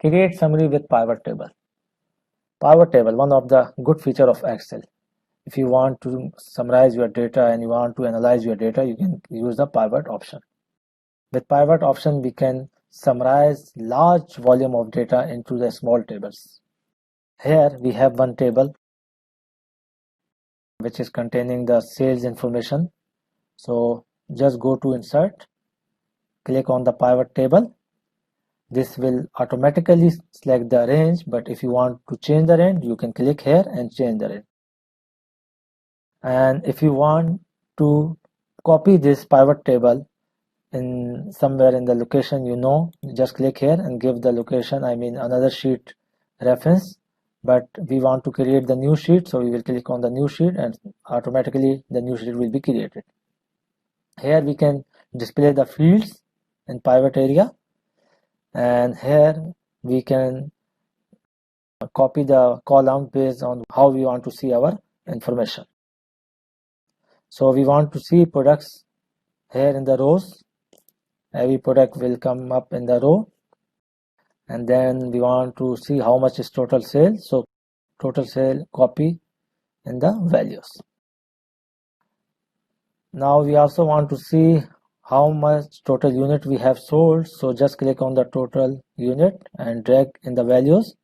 Create summary with pivot table. Pivot table, one of the good feature of Excel. If you want to summarize your data and you want to analyze your data, you can use the pivot option. With pivot option, we can summarize large volume of data into the small tables. Here we have one table which is containing the sales information. So just go to insert, click on the pivot table. This will automatically select the range, but if you want to change the range, you can click here and change the range. And if you want to copy this pivot table in somewhere in the location, just click here and give the location, another sheet reference. But we want to create the new sheet, so we will click on the new sheet and automatically the new sheet will be created. Here we can display the fields in pivot area, and here we can copy the column based on how we want to see our information. So we want to see products here in the rows. Every product will come up in the row, and then we want to see how much is total sale. So total sale copy in the values. Now we also want to see how much total unit we have sold. So just click on the total unit and drag in the values.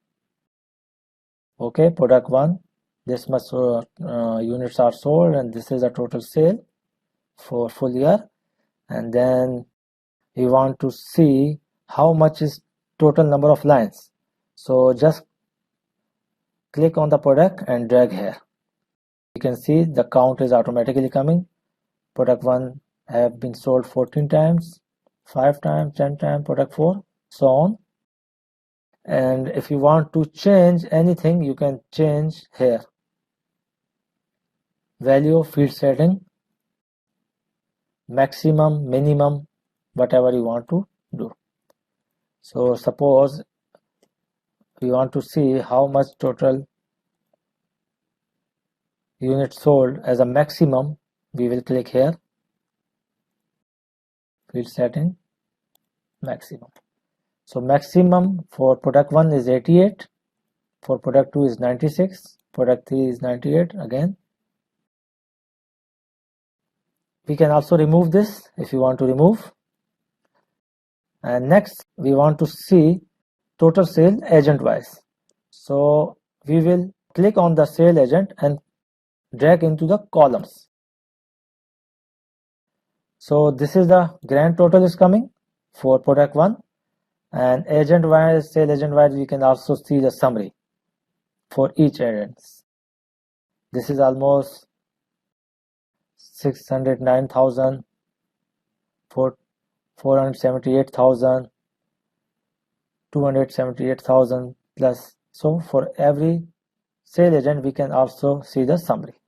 Okay, product 1, this much units are sold, and this is a total sale for full year. And then we want to see how much is total number of lines. So just click on the product and drag here. You can see the count is automatically coming. Product 1 have been sold 14 times, 5 times, 10 times, product 4, so on. And if you want to change anything, you can change here. Value, field setting, maximum, minimum, whatever you want to do. So suppose we want to see how much total units sold as a maximum, we will click here, field setting, maximum. So maximum for product 1 is 88, for product 2 is 96, product 3 is 98 again. We can also remove this if you want to remove. And next we want to see total sale agent wise. So we will click on the sale agent and drag into the columns. So this is the grand total is coming for product 1, and agent wise, sale agent wise, we can also see the summary for each agent. This is almost 609,000, 478,000, 278,000 plus. So for every sale agent we can also see the summary.